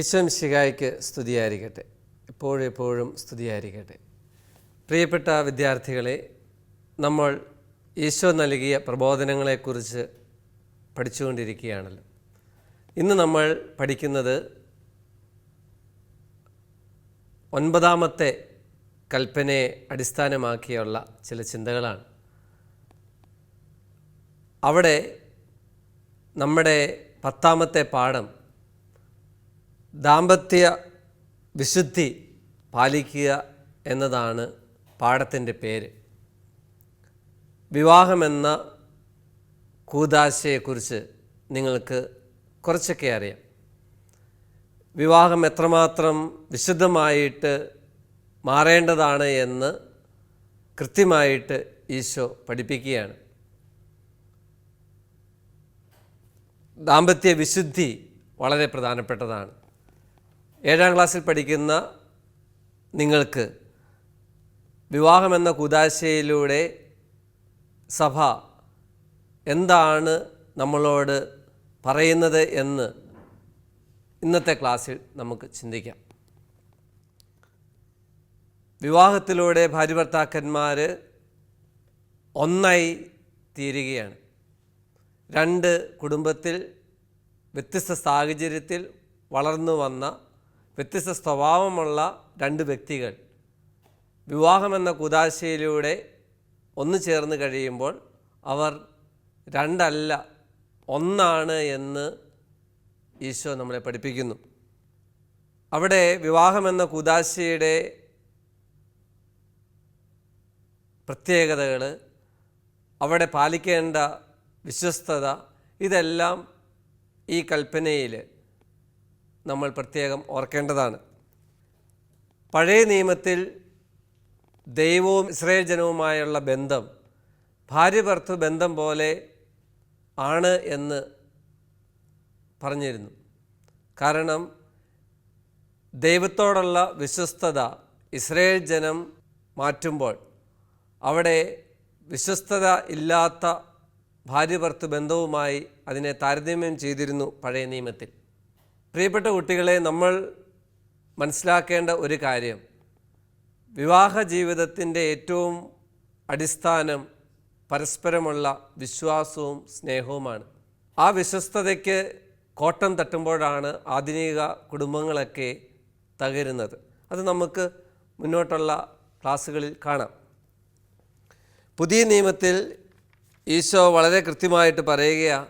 ഈശോമിശിഹായ്ക്ക് സ്തുതിയായിരിക്കട്ടെ. എപ്പോഴും സ്തുതിയായിരിക്കട്ടെ. പ്രിയപ്പെട്ട വിദ്യാർത്ഥികളെ, നമ്മൾ ഈശോ നൽകിയ പ്രബോധനങ്ങളെക്കുറിച്ച് പഠിച്ചുകൊണ്ടിരിക്കുകയാണല്ലോ. ഇന്ന് നമ്മൾ പഠിക്കുന്നത് 9-ാമത്തെ കൽപ്പനയെ അടിസ്ഥാനമാക്കിയുള്ള ചില ചിന്തകളാണ്. അവിടെ നമ്മുടെ 10-ാമത്തെ പാഠം ദാമ്പത്യ വിശുദ്ധി പാലിക്കുക എന്നതാണ് പാഠത്തിൻ്റെ പേര്. വിവാഹമെന്ന കൂദാശയെക്കുറിച്ച് നിങ്ങൾക്ക് കുറച്ചൊക്കെ അറിയാം. വിവാഹം എത്രമാത്രം വിശുദ്ധമായിട്ട് മാറേണ്ടതാണ് എന്ന് കൃത്യമായിട്ട് ഈശോ പഠിപ്പിക്കുകയാണ്. ദാമ്പത്യ വിശുദ്ധി വളരെ പ്രധാനപ്പെട്ടതാണ്. 7-ാം ക്ലാസ്സിൽ പഠിക്കുന്ന നിങ്ങൾക്ക് വിവാഹമെന്ന കൂദാശയിലൂടെ സഭ എന്താണ് നമ്മളോട് പറയുന്നത് എന്ന് ഇന്നത്തെ ക്ലാസ്സിൽ നമുക്ക് ചിന്തിക്കാം. വിവാഹത്തിലൂടെ ഭാര്യ ഭർത്താക്കന്മാർ ഒന്നായി തീരുകയാണ്. 2 കുടുംബത്തിൽ വ്യത്യസ്ത സാഹചര്യത്തിൽ വളർന്നു വന്ന വ്യത്യസ്ത സ്വഭാവമുള്ള 2 വ്യക്തികൾ വിവാഹമെന്ന കൂദാശയിലൂടെ ഒന്നു ചേർന്ന് കഴിയുമ്പോൾ അവർ 2 അല്ല, 1 എന്ന് ഈശോ നമ്മളെ പഠിപ്പിക്കുന്നു. അവിടെ വിവാഹമെന്ന കൂദാശയുടെ പ്രത്യേകതകൾ, അവിടെ പാലിക്കേണ്ട വിശ്വസ്തത, ഇതെല്ലാം ഈ കൽപ്പനയിൽ നമ്മൾ പ്രത്യേകം ഓർക്കേണ്ടതാണ്. പഴയ നിയമത്തിൽ ദൈവവും ഇസ്രായേൽ ജനവുമായുള്ള ബന്ധം ഭാര്യ ഭർത്തൃ ബന്ധം പോലെ ആണ് എന്ന് പറഞ്ഞിരുന്നു. കാരണം ദൈവത്തോടുള്ള വിശ്വസ്തത ഇസ്രായേൽ ജനം മാറ്റുമ്പോൾ അവിടെ വിശ്വസ്തത ഇല്ലാത്ത ഭാര്യ ഭർത്തൃ ബന്ധവുമായി അതിനെ താരതമ്യം ചെയ്തിരുന്നു പഴയ നിയമത്തിൽ. പ്രിയപ്പെട്ട കുട്ടികളെ, നമ്മൾ മനസ്സിലാക്കേണ്ട ഒരു കാര്യം, വിവാഹ ജീവിതത്തിൻ്റെ ഏറ്റവും അടിസ്ഥാനം പരസ്പരമുള്ള വിശ്വാസവും സ്നേഹവുമാണ്. ആ വിശ്വസ്തതയ്ക്ക് കോട്ടം തട്ടുമ്പോഴാണ് ആധുനിക കുടുംബങ്ങളൊക്കെ തകരുന്നത്. അത് നമുക്ക് മുന്നോട്ടുള്ള ക്ലാസ്സുകളിൽ കാണാം. പുതിയ നിയമത്തിൽ ഈശോ വളരെ കൃത്യമായിട്ട് പറയുകയാണ്,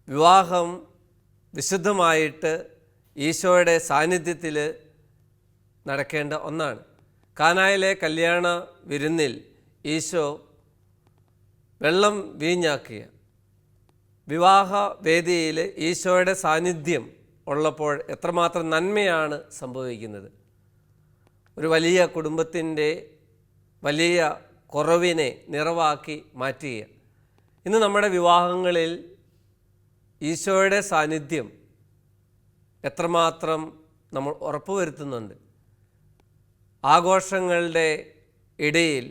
വിവാഹം വിശുദ്ധമായിട്ട് ഈശോയുടെ സാന്നിധ്യത്തിൽ നടക്കേണ്ട ഒന്നാണ്. കാനായിലെ കല്യാണ വിരുന്നിൽ ഈശോ വെള്ളം വീഞ്ഞാക്കിയ വിവാഹ വേദിയിൽ ഈശോയുടെ സാന്നിധ്യം ഉള്ളപ്പോൾ എത്രമാത്രം നന്മയാണ് സംഭവിക്കുന്നത്. ഒരു വലിയ കുടുംബത്തിൻ്റെ വലിയ കുറവിനെ നിറവാക്കി മാറ്റുക. ഇന്ന് നമ്മുടെ വിവാഹങ്ങളിൽ ഈശോയുടെ സാന്നിധ്യം എത്രമാത്രം നമ്മൾ ഉറപ്പുവരുത്തുന്നുണ്ട്. ആഘോഷങ്ങളുടെ ഇടയിൽ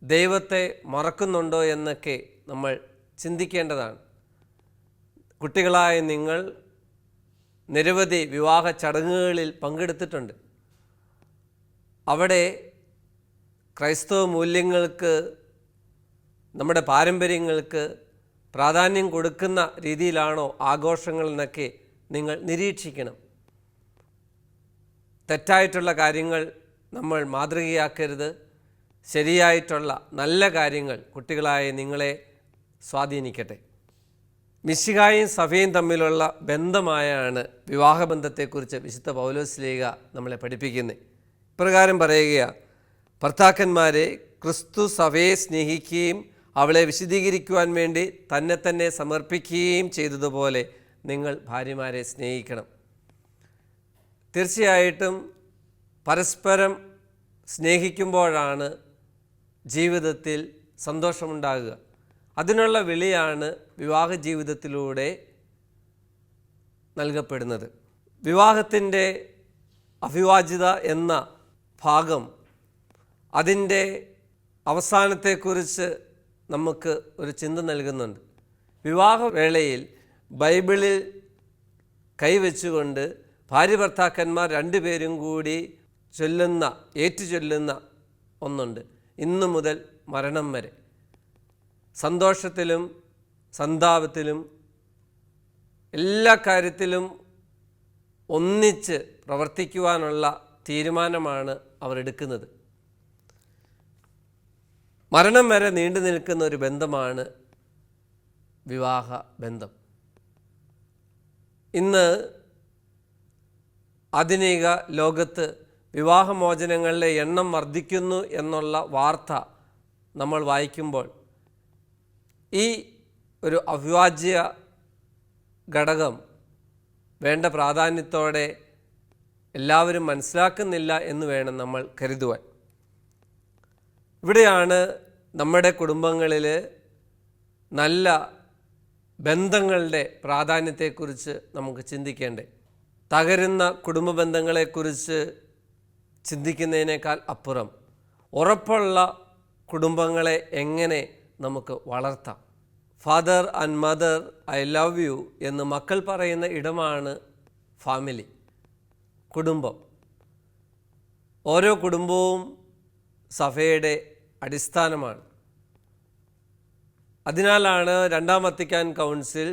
ദൈവത്തെ മറക്കുന്നുണ്ടോ എന്നൊക്കെ നമ്മൾ ചിന്തിക്കേണ്ടതാണ്. കുട്ടികളായ നിങ്ങൾ നിരവധി വിവാഹ ചടങ്ങുകളിൽ പങ്കെടുത്തിട്ടുണ്ട്. അവിടെ ക്രൈസ്തവ മൂല്യങ്ങൾക്ക്, നമ്മുടെ പാരമ്പര്യങ്ങൾക്ക് പ്രാധാന്യം കൊടുക്കുന്ന രീതിയിലാണോ ആഘോഷങ്ങൾ എന്നൊക്കെ നിങ്ങൾ നിരീക്ഷിക്കണം. തെറ്റായിട്ടുള്ള കാര്യങ്ങൾ നമ്മൾ മാതൃകയാക്കരുത്. ശരിയായിട്ടുള്ള നല്ല കാര്യങ്ങൾ കുട്ടികളായ നിങ്ങളെ സ്വാധീനിക്കട്ടെ. മിശിഹായും സഭയും തമ്മിലുള്ള ബന്ധമായാണ് വിവാഹബന്ധത്തെക്കുറിച്ച് വിശുദ്ധ പൗലോസ്ലീഹ നമ്മളെ പഠിപ്പിക്കുന്നത്. ഇപ്രകാരം പറയുകയാണ്, ഭർത്താക്കന്മാരെ, ക്രിസ്തു സഭയെ സ്നേഹിക്കുകയും അവളെ വിശദീകരിക്കുവാൻ വേണ്ടി തന്നെ സമർപ്പിക്കുകയും ചെയ്തതുപോലെ നിങ്ങൾ ഭാര്യമാരെ സ്നേഹിക്കണം. തീർച്ചയായിട്ടും പരസ്പരം സ്നേഹിക്കുമ്പോഴാണ് ജീവിതത്തിൽ സന്തോഷമുണ്ടാകുക. അതിനുള്ള വിളിയാണ് വിവാഹ ജീവിതത്തിലൂടെ നൽകപ്പെടുന്നത്. വിവാഹത്തിൻ്റെ അവിഭാജ്യത എന്ന ഭാഗം, അതിൻ്റെ അവസാനത്തെക്കുറിച്ച് നമുക്ക് ഒരു ചിന്ത നൽകുന്നുണ്ട്. വിവാഹവേളയിൽ ബൈബിളിൽ കൈവച്ചുകൊണ്ട് ഭാര്യ ഭർത്താക്കന്മാർ രണ്ടുപേരും കൂടി ഏറ്റുചൊല്ലുന്ന ഒന്നുണ്ട്. ഇന്നു മുതൽ മരണം വരെ സന്തോഷത്തിലും സന്താപത്തിലും എല്ലാ കാര്യത്തിലും ഒന്നിച്ച് പ്രവർത്തിക്കുവാനുള്ള തീരുമാനമാണ് അവർ എടുക്കുന്നത്. മരണം വരെ നീണ്ടു നിൽക്കുന്ന ഒരു ബന്ധമാണ് വിവാഹ ബന്ധം. ഇന്ന് ആധുനിക ലോകത്ത് വിവാഹമോചനങ്ങളുടെ എണ്ണം വർദ്ധിക്കുന്നു എന്നുള്ള വാർത്ത നമ്മൾ വായിക്കുമ്പോൾ ഈ ഒരു അവിഭാജ്യ ഘടകം വേണ്ട പ്രാധാന്യത്തോടെ എല്ലാവരും മനസ്സിലാക്കുന്നില്ല എന്ന് വേണം നമ്മൾ കരുതുവാൻ. ഇവിടെയാണ് നമ്മുടെ കുടുംബങ്ങളിൽ നല്ല ബന്ധങ്ങളുടെ പ്രാധാന്യത്തെക്കുറിച്ച് നമുക്ക് ചിന്തിക്കേണ്ടത്. തകരുന്ന കുടുംബ ബന്ധങ്ങളെക്കുറിച്ച് ചിന്തിക്കുന്നതിനേക്കാൾ അപ്പുറം ഉറപ്പുള്ള കുടുംബങ്ങളെ എങ്ങനെ നമുക്ക് വളർത്താം. Father and mother I love you എന്ന് മക്കൾ പറയുന്ന ഇടമാണ് ഫാമിലി, കുടുംബം. ഓരോ കുടുംബവും സഭയുടെ അടിസ്ഥാനമാണ്. അതിനാലാണ് രണ്ടാം വത്തിക്കാൻ കൗൺസിൽ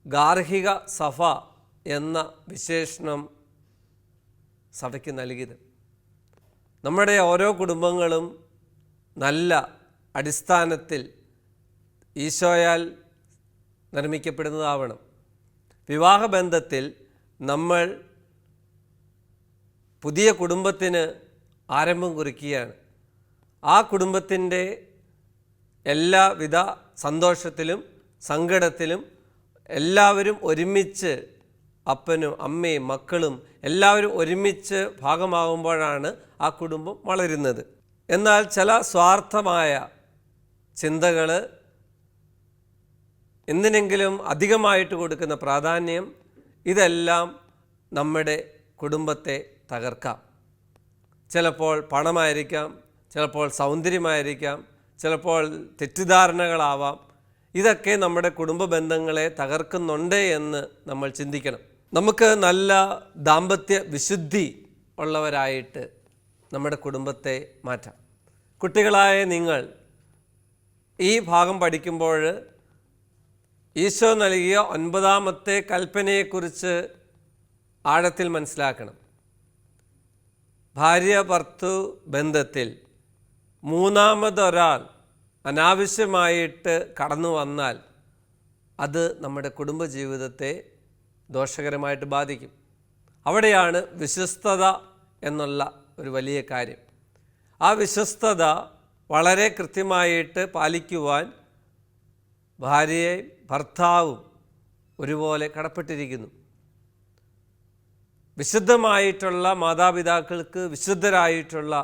ഗാർഹിക സഭ എന്ന വിശേഷണം സഭയ്ക്ക് നൽകിയത്. നമ്മുടെ ഓരോ കുടുംബങ്ങളും നല്ല അടിസ്ഥാനത്തിൽ ഈശോയാൽ നിർമ്മിക്കപ്പെടുന്നതാവണം. വിവാഹബന്ധത്തിൽ നമ്മൾ പുതിയ കുടുംബത്തിന് ആരംഭം കുറിക്കുകയാണ്. ആ കുടുംബത്തിൻ്റെ എല്ലാവിധ സന്തോഷത്തിലും സങ്കടത്തിലും എല്ലാവരും ഒരുമിച്ച്, അപ്പനും അമ്മയും മക്കളും എല്ലാവരും ഒരുമിച്ച് ഭാഗമാകുമ്പോഴാണ് ആ കുടുംബം വളരുന്നത്. എന്നാൽ ചില സ്വാർത്ഥമായ ചിന്തകൾ, എന്തിനെങ്കിലും അധികമായിട്ട് കൊടുക്കുന്ന പ്രാധാന്യം, ഇതെല്ലാം നമ്മുടെ കുടുംബത്തെ തകർക്കാം. ചിലപ്പോൾ പണമായിരിക്കാം, ചിലപ്പോൾ സൗന്ദര്യമായിരിക്കാം, ചിലപ്പോൾ തെറ്റിദ്ധാരണകളാവാം. ഇതൊക്കെ നമ്മുടെ കുടുംബ ബന്ധങ്ങളെ തകർക്കുന്നുണ്ട് എന്ന് നമ്മൾ ചിന്തിക്കണം. നമുക്ക് നല്ല ദാമ്പത്യ വിശുദ്ധി ഉള്ളവരായിട്ട് നമ്മുടെ കുടുംബത്തെ മാറ്റാം. കുട്ടികളായ നിങ്ങൾ ഈ ഭാഗം പഠിക്കുമ്പോൾ ഈശോ നൽകിയ 9ാമത്തെ കൽപ്പനയെക്കുറിച്ച് ആഴത്തിൽ മനസ്സിലാക്കണം. ഭാര്യ ഭർത്തൃ ബന്ധത്തിൽ മൂന്നാമതൊരാൾ അനാവശ്യമായിട്ട് കടന്നു വന്നാൽ അത് നമ്മുടെ കുടുംബജീവിതത്തെ ദോഷകരമായിട്ട് ബാധിക്കും. അവിടെയാണ് വിശ്വസ്തത എന്നുള്ള ഒരു വലിയ കാര്യം. ആ വിശ്വസ്തത വളരെ കൃത്യമായിട്ട് പാലിക്കുവാൻ ഭാര്യയും ഭർത്താവും ഒരുപോലെ കടപ്പെട്ടിരിക്കുന്നു. വിശുദ്ധമായിട്ടുള്ള മാതാപിതാക്കൾക്ക് വിശുദ്ധരായിട്ടുള്ള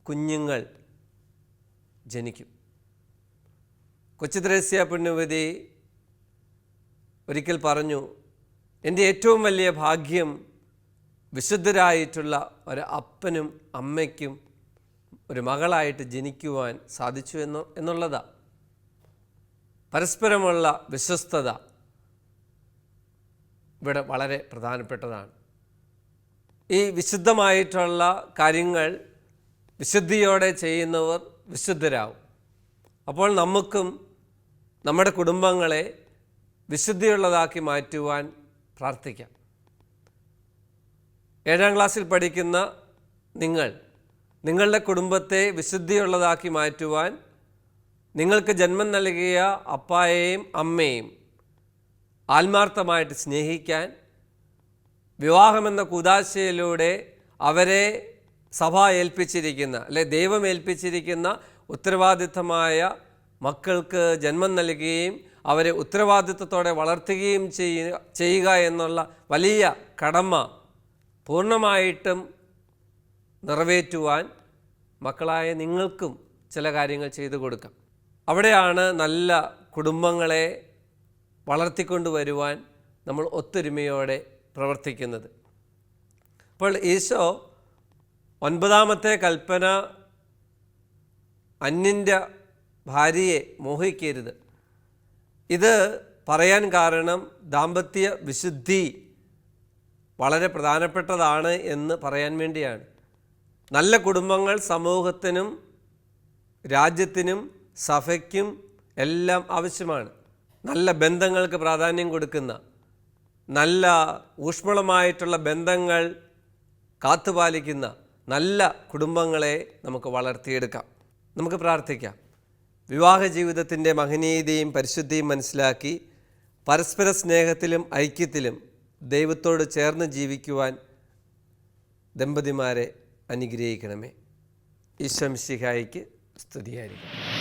കുഞ്ഞുങ്ങൾ ജനിക്കും. കൊച്ചു ത്രേസ്യ പുണ്യവതി ഒരിക്കൽ പറഞ്ഞു, എൻ്റെ ഏറ്റവും വലിയ ഭാഗ്യം വിശുദ്ധരായിട്ടുള്ള ഒരു അപ്പനും അമ്മയ്ക്കും ഒരു മകളായിട്ട് ജനിക്കുവാൻ സാധിച്ചു എന്നുള്ളതാണ്. പരസ്പരമുള്ള വിശ്വസ്തത ഇവിടെ വളരെ പ്രധാനപ്പെട്ടതാണ്. ഈ വിശുദ്ധമായിട്ടുള്ള കാര്യങ്ങൾ വിശുദ്ധിയോടെ ചെയ്യുന്നവർ വിശുദ്ധരാകും. അപ്പോൾ നമുക്കും നമ്മുടെ കുടുംബങ്ങളെ വിശുദ്ധിയുള്ളതാക്കി മാറ്റുവാൻ പ്രാർത്ഥിക്കാം. 7ാം ക്ലാസ്സിൽ പഠിക്കുന്ന നിങ്ങളുടെ കുടുംബത്തെ വിശുദ്ധിയുള്ളതാക്കി മാറ്റുവാൻ നിങ്ങൾക്ക് ജന്മം നൽകിയ അപ്പായെയും അമ്മയെയും ആത്മാർത്ഥമായിട്ട് സ്നേഹിക്കാൻ, വിവാഹമെന്ന കൂദാശയിലൂടെ അവരെ സഭ ഏൽപ്പിച്ചിരിക്കുന്ന ദൈവം ഏൽപ്പിച്ചിരിക്കുന്ന ഉത്തരവാദിത്തമായ മക്കൾക്ക് ജന്മം നൽകുകയും അവരെ ഉത്തരവാദിത്തത്തോടെ വളർത്തുകയും ചെയ്യുക എന്നുള്ള വലിയ കടമ പൂർണ്ണമായിട്ടും നിറവേറ്റുവാൻ മക്കളായ നിങ്ങൾക്കും ചില കാര്യങ്ങൾ ചെയ്തു കൊടുക്കാം. അവിടെയാണ് നല്ല കുടുംബങ്ങളെ വളർത്തിക്കൊണ്ടുവരുവാൻ നമ്മൾ ഒത്തൊരുമയോടെ പ്രവർത്തിക്കുന്നത്. അപ്പോൾ ഈശോ 9ാമത്തെ കൽപ്പന, അന്യൻ്റെ ഭാര്യയെ മോഹിക്കരുത്, ഇത് പറയാൻ കാരണം ദാമ്പത്യ വിശുദ്ധി വളരെ പ്രധാനപ്പെട്ടതാണ് എന്ന് പറയാൻ വേണ്ടിയാണ്. നല്ല കുടുംബങ്ങൾ സമൂഹത്തിനും രാജ്യത്തിനും സഭയ്ക്കും എല്ലാം ആവശ്യമാണ്. നല്ല ബന്ധങ്ങൾക്ക് പ്രാധാന്യം കൊടുക്കുന്ന, നല്ല ഊഷ്മളമായിട്ടുള്ള ബന്ധങ്ങൾ കാത്തുപാലിക്കുന്ന നല്ല കുടുംബങ്ങളെ നമുക്ക് വളർത്തിയെടുക്കാം. നമുക്ക് പ്രാർത്ഥിക്കാം. വിവാഹ ജീവിതത്തിൻ്റെ മഹനീയതയും പരിശുദ്ധിയും മനസ്സിലാക്കി പരസ്പര സ്നേഹത്തിലും ഐക്യത്തിലും ദൈവത്തോട് ചേർന്ന് ജീവിക്കുവാൻ ദമ്പതിമാരെ അനുഗ്രഹിക്കണമേ. ഈശോ മിശിഹായിക്ക് സ്തുതിയായിരിക്കും.